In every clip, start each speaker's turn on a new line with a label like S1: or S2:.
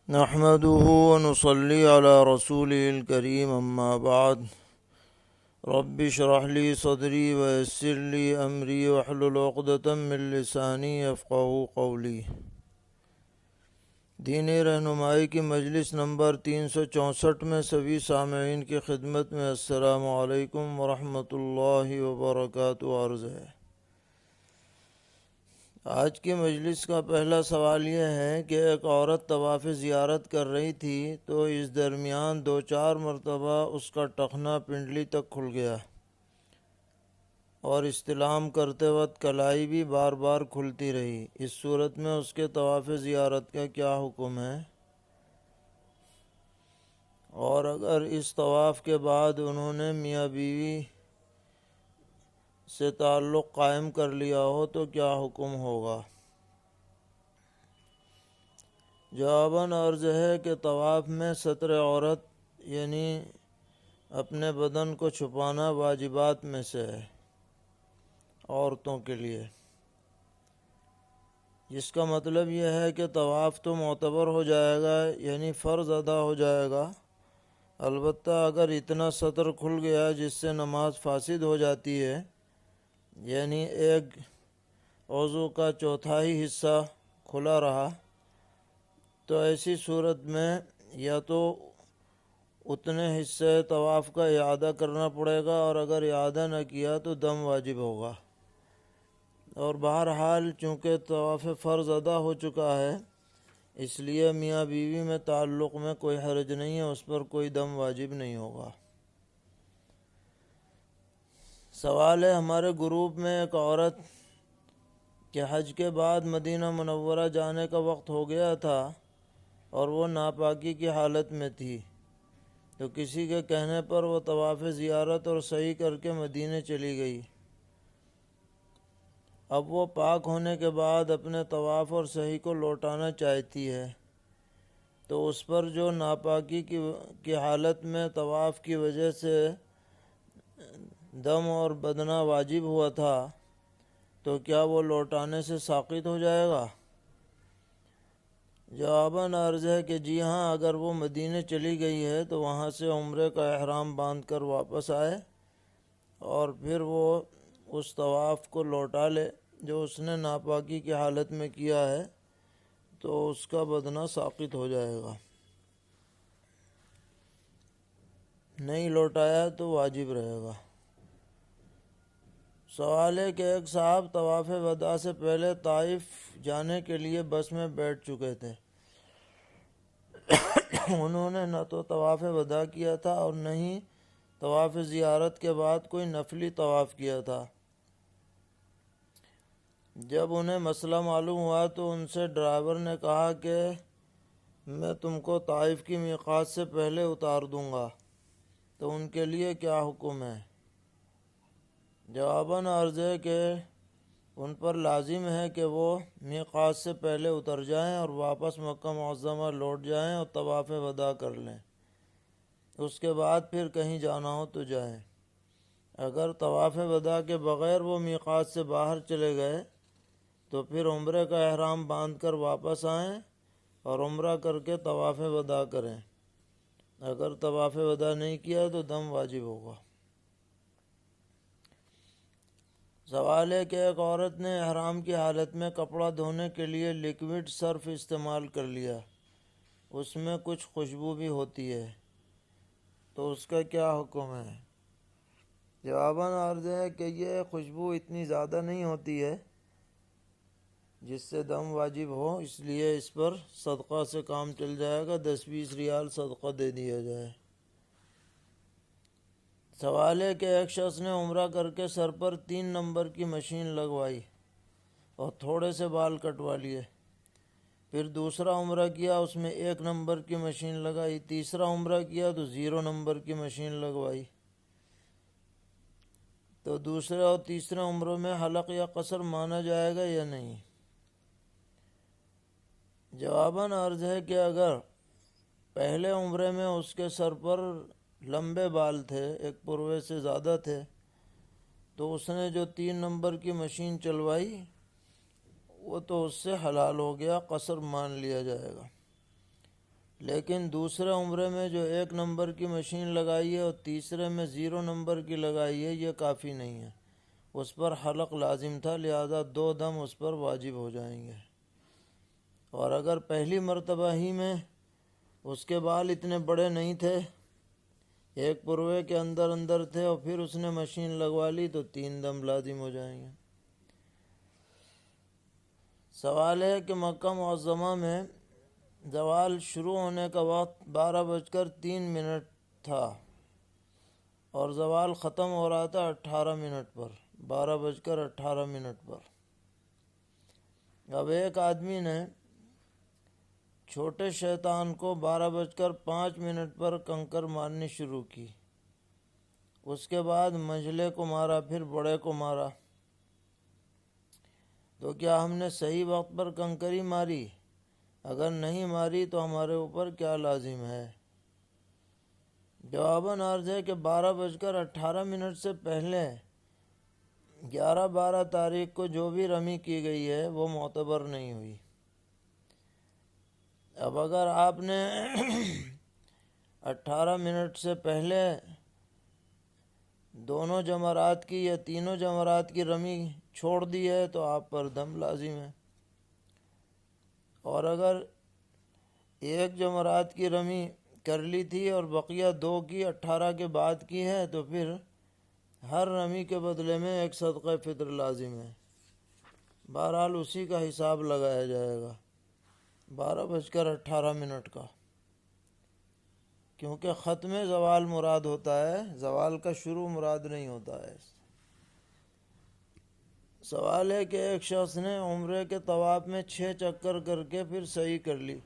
S1: نحمده ونصلي على رسوله الكريم أما بعد رب اشرح لي صدري ويسر لي أمري واحلل عقدة من لساني يفقهوا قولي۔ دینی رہنمائی کی مجلس نمبر 364 میں سبھی سامعین کی خدمت میں السلام علیکم ورحمۃ اللہ وبرکاتہ عرض ہے۔ آج کی مجلس کا پہلا سوال یہ ہے کہ ایک عورت طواف زیارت کر رہی تھی تو اس درمیان 2-4 مرتبہ اس کا ٹخنا پنڈلی تک کھل گیا اور استلام کرتے وقت کلائی بھی بار بار کھلتی رہی۔ اس صورت میں اس کے طواف زیارت کا کیا حکم ہے؟ اور اگر اس طواف کے بعد انہوں نے میاں بیوی سے تعلق قائم کر لیا ہو تو کیا حکم ہوگا؟ جواباً عرض ہے کہ طواف میں ستر عورت یعنی اپنے بدن کو چھپانا واجبات میں سے ہے عورتوں کے لیے، جس کا مطلب یہ ہے کہ طواف تو معتبر ہو جائے گا یعنی فرض ادا ہو جائے گا، البتہ اگر اتنا ستر کھل گیا جس سے نماز فاسد ہو جاتی ہے، یعنی ایک عضو کا چوتھائی حصہ کھلا رہا، تو ایسی صورت میں یا تو اتنے حصے طواف کا اعادہ کرنا پڑے گا، اور اگر اعادہ نہ کیا تو دم واجب ہوگا۔ اور بہرحال چونکہ طواف فرض ادا ہو چکا ہے اس لیے میاں بیوی میں تعلق میں کوئی حرج نہیں ہے، اس پر کوئی دم واجب نہیں ہوگا۔ سوال ہے، ہمارے گروپ میں ایک عورت کے حج کے بعد مدینہ منورہ جانے کا وقت ہو گیا تھا اور وہ ناپاکی کی حالت میں تھی، تو کسی کے کہنے پر وہ طواف زیارت اور سعی کر کے مدینے چلی گئی۔ اب وہ پاک ہونے کے بعد اپنے طواف اور سعی کو لوٹانا چاہتی ہے، تو اس پر جو ناپاکی کی حالت میں طواف کی وجہ سے دم اور بدنہ واجب ہوا تھا، تو کیا وہ لوٹانے سے ساقط ہو جائے گا؟ جواباً عرض ہے کہ جی ہاں، اگر وہ مدینے چلی گئی ہے تو وہاں سے عمرے کا احرام باندھ کر واپس آئے اور پھر وہ اس طواف کو لوٹا لے جو اس نے ناپاکی کی حالت میں کیا ہے، تو اس کا بدنہ ساقط ہو جائے گا۔ نہیں لوٹایا تو واجب رہے گا۔ سوال ہے کہ ایک صاحب طواف وداع سے پہلے طائف جانے کے لیے بس میں بیٹھ چکے تھے، انہوں نے نہ تو طواف وداع کیا تھا اور نہ ہی طواف زیارت کے بعد کوئی نفلی طواف کیا تھا۔ جب انہیں مسئلہ معلوم ہوا تو ان سے ڈرائیور نے کہا کہ میں تم کو طائف کی میقات سے پہلے اتار دوں گا، تو ان کے لیے کیا حکم ہے؟ جواباً عرض ہے کہ ان پر لازم ہے کہ وہ میقات سے پہلے اتر جائیں اور واپس مکہ معظمہ لوٹ جائیں اور طواف وداع کر لیں، اس کے بعد پھر کہیں جانا ہو تو جائیں۔ اگر طواف وداع کے بغیر وہ میقات سے باہر چلے گئے تو پھر عمرے کا احرام باندھ کر واپس آئیں اور عمرہ کر کے طواف وداع کریں۔ اگر طواف وداع نہیں کیا تو دم واجب ہوگا۔ سوال ہے کہ ایک عورت نے احرام کی حالت میں کپڑا دھونے کے لیے لیکوڈ سرف استعمال کر لیا، اس میں کچھ خوشبو بھی ہوتی ہے، تو اس کا کیا حکم ہے؟ جواباً عرض ہے کہ یہ خوشبو اتنی زیادہ نہیں ہوتی ہے جس سے دم واجب ہو، اس لیے اس پر صدقہ سے کام چل جائے گا، 10-20 ریال صدقہ دے دیا جائے۔ سوال ہے کہ ایک شخص نے عمرہ کر کے سر پر 3 نمبر کی مشین لگوائی اور تھوڑے سے بال کٹوا لیے، پھر دوسرا عمرہ کیا، اس میں 1 نمبر کی مشین لگائی، تیسرا عمرہ کیا تو 0 نمبر کی مشین لگوائی، تو دوسرے اور تیسرے عمروں میں حلق یا قصر مانا جائے گا یا نہیں؟ جواباً عرض ہے کہ اگر پہلے عمرے میں اس کے سر پر لمبے بال تھے، ایک پروے سے زیادہ تھے، تو اس نے جو 3 نمبر کی مشین چلوائی وہ تو اس سے حلال ہو گیا، قصر مان لیا جائے گا۔ لیکن دوسرے عمرے میں جو 1 نمبر کی مشین لگائی ہے اور تیسرے میں 0 نمبر کی لگائی ہے، یہ کافی نہیں ہے، اس پر حلق لازم تھا، لہذا 2 دم اس پر واجب ہو جائیں گے۔ اور اگر پہلی مرتبہ ہی میں اس کے بال اتنے بڑے نہیں تھے، ایک پروے کے اندر اندر تھے، اور پھر اس نے مشین لگوا لی تو 3 دم لازم ہو جائیں گے۔ سوال ہے کہ مکہ معظمہ میں زوال شروع ہونے کا وقت 12:03 تھا اور زوال ختم ہو رہا تھا 18 منٹ پر، 12:18 پر۔ اب ایک آدمی نے چھوٹے شیطان کو 12:05 پر کنکر مارنی شروع کی، اس کے بعد منجھلے کو مارا، پھر بڑے کو مارا، تو کیا ہم نے صحیح وقت پر کنکری ماری؟ اگر نہیں ماری تو ہمارے اوپر کیا لازم ہے؟ جواباً عرض ہے کہ 12:18 سے پہلے 11-12 تاریخ کو جو بھی رمی کی گئی ہے وہ معتبر نہیں ہوئی۔ اب اگر آپ نے 18 منٹ سے پہلے دونوں جمرات کی یا تینوں جمرات کی رمی چھوڑ دی ہے تو آپ پر دم لازم ہے، اور اگر ایک جمرات کی رمی کر لی تھی اور بقیہ 2 کی 18 کے بعد کی ہے تو پھر ہر رمی کے بدلے میں ایک صدقہ فطر لازم ہے۔ بہرحال اسی کا حساب لگایا جائے گا 12:18 کا، کیونکہ ختم زوال مراد ہوتا ہے، زوال کا شروع مراد نہیں ہوتا ہے۔ سوال ہے کہ ایک شخص نے عمرے کے طواف میں 6 چکر کر کے پھر صحیح کر لی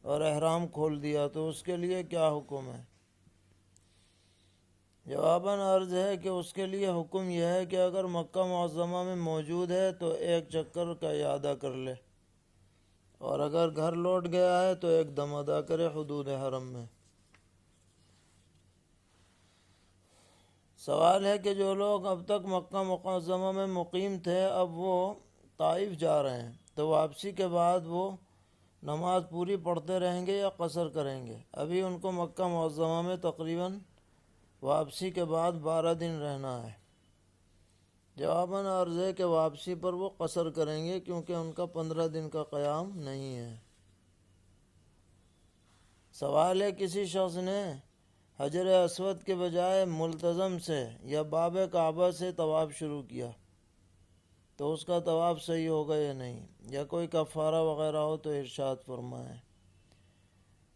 S1: اور احرام کھول دیا، تو اس کے لیے کیا حکم ہے؟ جواباً عرض ہے کہ اس کے لیے حکم یہ ہے کہ اگر مکہ معظمہ میں موجود ہے تو 1 چکر کا اعادہ کر لے، اور اگر گھر لوٹ گیا ہے تو 1 دم ادا کرے حدود حرم میں۔ سوال ہے کہ جو لوگ اب تک مکہ معظمہ میں مقیم تھے اب وہ طائف جا رہے ہیں، تو واپسی کے بعد وہ نماز پوری پڑھتے رہیں گے یا قصر کریں گے؟ ابھی ان کو مکہ معظمہ میں تقریباً واپسی کے بعد 12 دن رہنا ہے۔ جواباً عرض ہے کہ واپسی پر وہ قصر کریں گے، کیونکہ ان کا 15 دن کا قیام نہیں ہے۔ سوال ہے کسی شخص نے حجر اسود کے بجائے ملتزم سے یا باب کعبہ سے طواف شروع کیا تو اس کا طواف صحیح ہوگا یا نہیں، یا کوئی کفارہ وغیرہ ہو تو ارشاد فرمائیں۔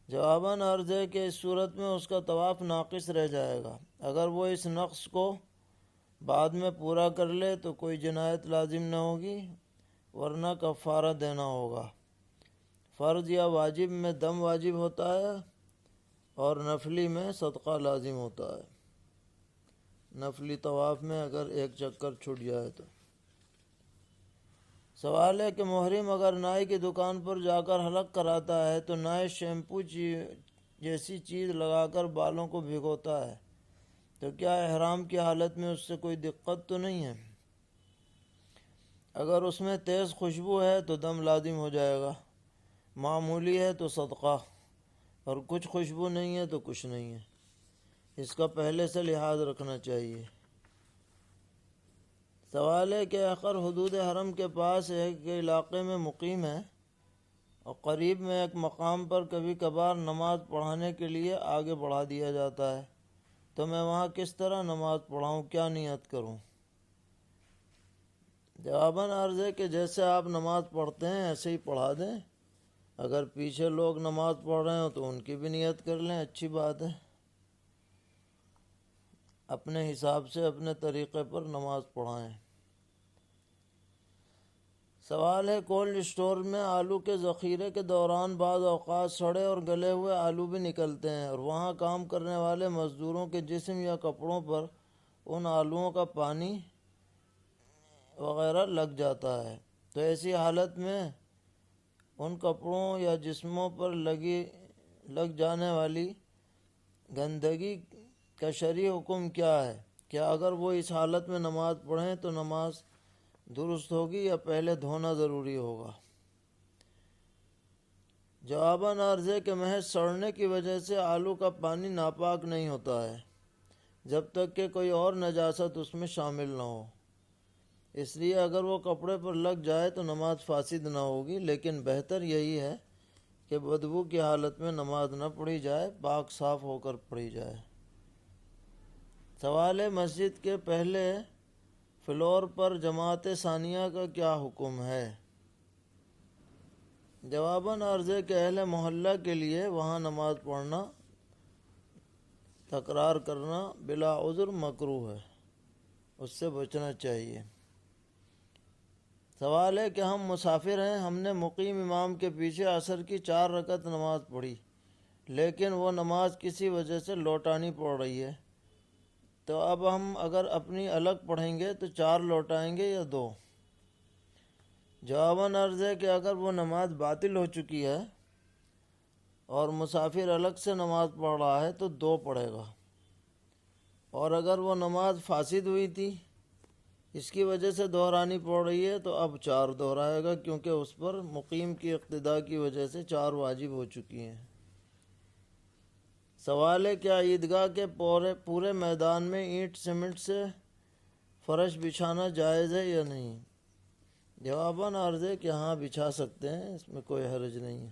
S1: جواباً عرض ہے کہ اس صورت میں اس کا طواف ناقص رہ جائے گا، اگر وہ اس نقص کو بعد میں پورا کر لے تو کوئی جنایت لازم نہ ہوگی، ورنہ کفارہ دینا ہوگا۔ فرض یا واجب میں دم واجب ہوتا ہے اور نفلی میں صدقہ لازم ہوتا ہے، نفلی طواف میں اگر 1 چکر چھوٹ جائے تو۔ سوال ہے کہ محرم اگر نائی کی دکان پر جا کر حلق کراتا ہے تو نائی شیمپو جیسی چیز لگا کر بالوں کو بھگوتا ہے، تو کیا احرام کی حالت میں اس سے کوئی دقت تو نہیں ہے؟ اگر اس میں تیز خوشبو ہے تو دم لازم ہو جائے گا، معمولی ہے تو صدقہ، اور کچھ خوشبو نہیں ہے تو کچھ نہیں ہے، اس کا پہلے سے لحاظ رکھنا چاہیے۔ سوال ہے کہ اگر حدود حرم کے پاس ایک علاقے میں مقیم ہے اور قریب میں ایک مقام پر کبھی کبھار نماز پڑھانے کے لیے آگے بڑھا دیا جاتا ہے، تو میں وہاں کس طرح نماز پڑھاؤں، کیا نیت کروں؟ جواباً عرض ہے کہ جیسے آپ نماز پڑھتے ہیں ایسے ہی پڑھا دیں، اگر پیچھے لوگ نماز پڑھ رہے ہوں تو ان کی بھی نیت کر لیں، اچھی بات ہے، اپنے حساب سے اپنے طریقے پر نماز پڑھائیں۔ سوال ہے کولڈ اسٹور میں آلو کے ذخیرے کے دوران بعض اوقات سڑے اور گلے ہوئے آلو بھی نکلتے ہیں، اور وہاں کام کرنے والے مزدوروں کے جسم یا کپڑوں پر ان آلوؤں کا پانی وغیرہ لگ جاتا ہے، تو ایسی حالت میں ان کپڑوں یا جسموں پر لگ جانے والی گندگی کا شرعی حکم کیا ہے؟ کیا اگر وہ اس حالت میں نماز پڑھیں تو نماز درست ہوگی یا پہلے دھونا ضروری ہوگا؟ جواباً عرض ہے کہ محض سڑنے کی وجہ سے آلو کا پانی ناپاک نہیں ہوتا ہے جب تک کہ کوئی اور نجاست اس میں شامل نہ ہو، اس لیے اگر وہ کپڑے پر لگ جائے تو نماز فاسد نہ ہوگی، لیکن بہتر یہی ہے کہ بدبو کی حالت میں نماز نہ پڑھی جائے، پاک صاف ہو کر پڑھی جائے۔ سوال ہے، مسجد کے پہلے فلور پر جماعت ثانیہ کا کیا حکم ہے؟ جواباً عرض ہے کہ اہل محلہ کے لیے وہاں نماز پڑھنا، تکرار کرنا بلا عذر مکروہ ہے، اس سے بچنا چاہیے۔ سوال ہے کہ ہم مسافر ہیں، ہم نے مقیم امام کے پیچھے عصر کی 4 رکعت نماز پڑھی، لیکن وہ نماز کسی وجہ سے لوٹانی پڑ رہی ہے، تو اب ہم اگر اپنی الگ پڑھیں گے تو 4 لوٹائیں گے یا 2؟ جواباً عرض ہے کہ اگر وہ نماز باطل ہو چکی ہے اور مسافر الگ سے نماز پڑھ رہا ہے تو 2 پڑھے گا، اور اگر وہ نماز فاسد ہوئی تھی، اس کی وجہ سے دہرانی پڑ رہی ہے، تو اب 4 دہرائے گا، کیونکہ اس پر مقیم کی اقتداء کی وجہ سے 4 واجب ہو چکی ہیں۔ سوال ہے، کیا عیدگاہ کے پورے میدان میں اینٹ سیمنٹ سے فرش بچھانا جائز ہے یا نہیں؟ جواباً عرض ہے کہ ہاں بچھا سکتے ہیں، اس میں کوئی حرج نہیں ہے،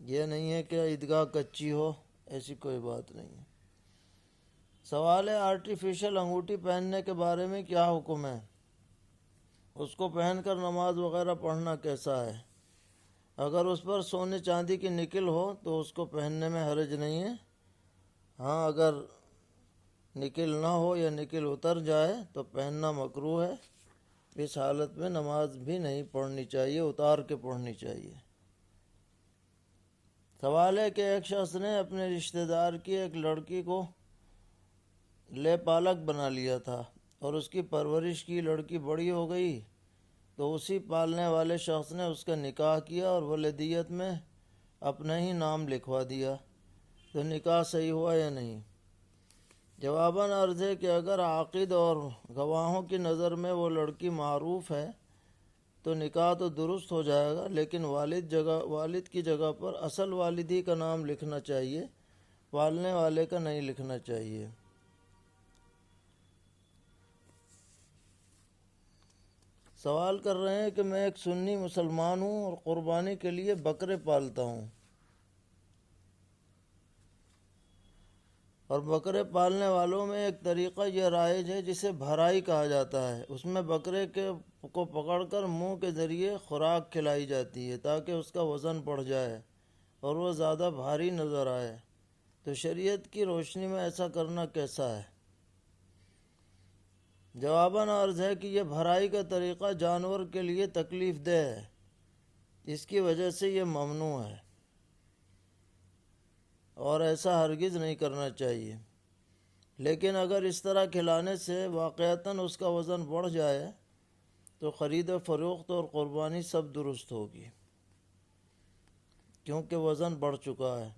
S1: یہ نہیں ہے کہ عیدگاہ کچی ہو، ایسی کوئی بات نہیں ہے۔ سوال ہے، آرٹیفیشل انگوٹھی پہننے کے بارے میں کیا حکم ہے؟ اس کو پہن کر نماز وغیرہ پڑھنا کیسا ہے؟ اگر اس پر سونے چاندی کی نکل ہو تو اس کو پہننے میں حرج نہیں ہے، ہاں اگر نکل نہ ہو یا نکل اتر جائے تو پہننا مکروہ ہے، اس حالت میں نماز بھی نہیں پڑھنی چاہیے، اتار کے پڑھنی چاہیے۔ سوال ہے کہ ایک شخص نے اپنے رشتہ دار کی ایک لڑکی کو لے پالک بنا لیا تھا اور اس کی پرورش کی، لڑکی بڑی ہو گئی تو اسی پالنے والے شخص نے اس کا نکاح کیا اور ولدیت میں اپنا ہی نام لکھوا دیا، تو نکاح صحیح ہوا یا نہیں؟ جواباً عرض ہے کہ اگر عاقد اور گواہوں کی نظر میں وہ لڑکی معروف ہے تو نکاح تو درست ہو جائے گا، لیکن والد کی جگہ پر اصل والدی کا نام لکھنا چاہیے، پالنے والے کا نہیں لکھنا چاہیے۔ سوال کر رہے ہیں کہ میں ایک سنی مسلمان ہوں اور قربانی کے لیے بکرے پالتا ہوں، اور بکرے پالنے والوں میں ایک طریقہ یہ رائج ہے جسے بھرائی کہا جاتا ہے، اس میں بکرے کو پکڑ کر منہ کے ذریعے خوراک کھلائی جاتی ہے تاکہ اس کا وزن بڑھ جائے اور وہ زیادہ بھاری نظر آئے، تو شریعت کی روشنی میں ایسا کرنا کیسا ہے؟ جواباً عرض ہے کہ یہ بھرائی کا طریقہ جانور کے لیے تکلیف دہ ہے، اس کی وجہ سے یہ ممنوع ہے اور ایسا ہرگز نہیں کرنا چاہیے، لیکن اگر اس طرح کھلانے سے واقعتاً اس کا وزن بڑھ جائے تو خرید و فروخت اور قربانی سب درست ہوگی، کیونکہ وزن بڑھ چکا ہے۔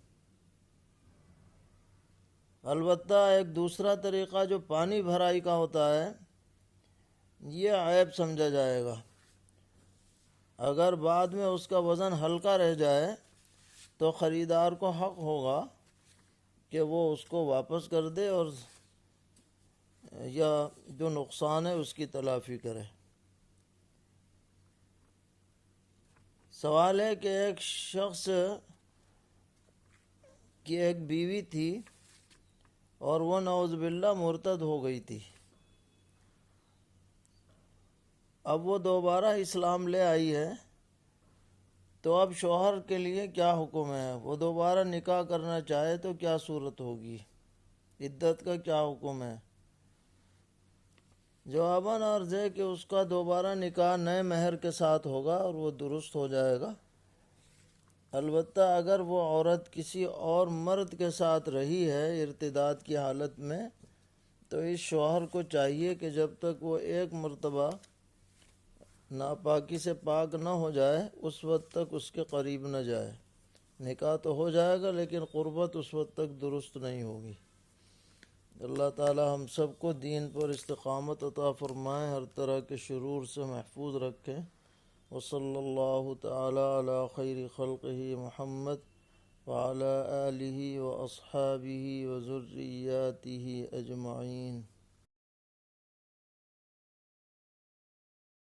S1: البتہ ایک دوسرا طریقہ جو پانی بھرائی کا ہوتا ہے، یہ عیب سمجھا جائے گا، اگر بعد میں اس کا وزن ہلکا رہ جائے تو خریدار کو حق ہوگا کہ وہ اس کو واپس کر دے اور یا جو نقصان ہے اس کی تلافی کرے۔ سوال ہے کہ ایک شخص کی ایک بیوی تھی اور وہ نعوذ باللہ مرتد ہو گئی تھی، اب وہ دوبارہ اسلام لے آئی ہے، تو اب شوہر کے لیے کیا حکم ہے؟ وہ دوبارہ نکاح کرنا چاہے تو کیا صورت ہوگی؟ عدت کا کیا حکم ہے؟ جواباً عرض ہے کہ اس کا دوبارہ نکاح نئے مہر کے ساتھ ہوگا اور وہ درست ہو جائے گا، البتہ اگر وہ عورت کسی اور مرد کے ساتھ رہی ہے ارتداد کی حالت میں تو اس شوہر کو چاہیے کہ جب تک وہ ایک مرتبہ ناپاکی سے پاک نہ ہو جائے اس وقت تک اس کے قریب نہ جائے، نکاح تو ہو جائے گا لیکن قربت اس وقت تک درست نہیں ہوگی۔ اللہ تعالی ہم سب کو دین پر استقامت عطا فرمائے، ہر طرح کے شرور سے محفوظ رکھیں۔ وصلی اللہ تعالی علی خیر خلقہ محمد وعلی آلہ واصحابہ وذریاتہ اجمعین.